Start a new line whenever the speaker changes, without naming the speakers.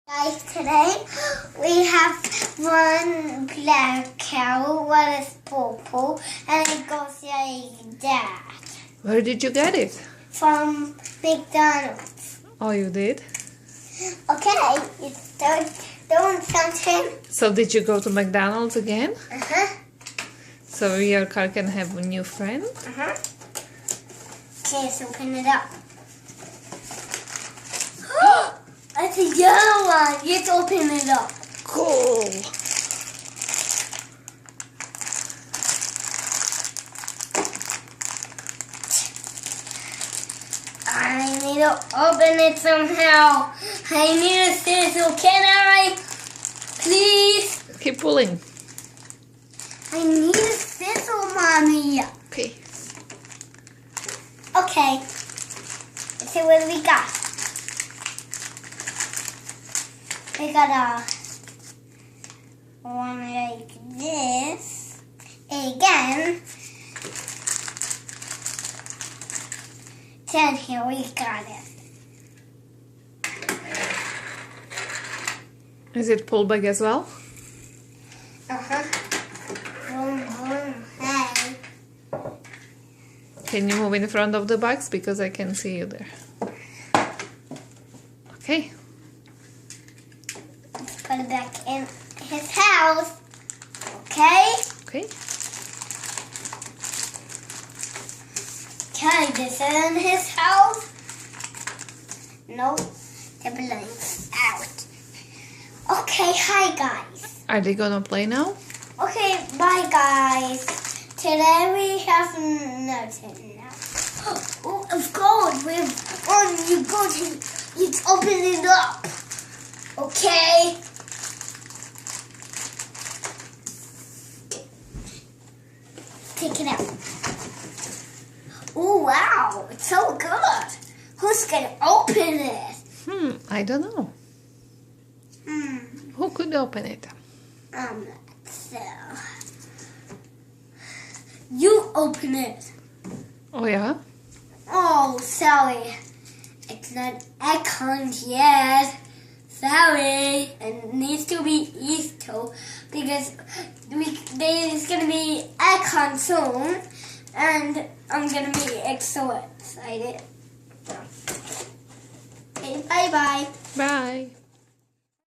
Guys, today we have one black cow, one is purple, and it goes like that.
Where did you get it?
From McDonald's.
Oh, you did?
Okay, it's doing something.
So did you go to McDonald's again?
Uh-huh.
So your car can have a new friend?
Uh-huh. Okay, let's open it up. That's a yellow one. Let's open it up.
Cool.
I need to open it somehow. I need a scissor. Can I? Please?
Keep pulling.
I need a scissor, Mommy.
Okay.
Okay. Let's see what we got. We got a one like this. Again. Then here we got it.
Is it pull back as well?
Uh-huh. Boom, boom, hey.
Can you move in front of the box? Because I can see you there. Okay.
Let's put it back in his house. Okay?
Okay.
Okay, this is in his house. Nope, the balloon's out. Okay, hi guys.
Are they gonna play now?
Okay, bye guys. Today we have nothing now. Oh, of course, you go to, let's open it up. Okay? Take it out. Oh wow, it's so good. Who's gonna open it?
I don't know. Who could open it?
So you open it.
Oh yeah?
Oh, sorry. It's not icon yet. Sorry. It needs to be Easter because there's gonna be icon soon, and I'm gonna be so excited. Okay, bye bye.
Bye.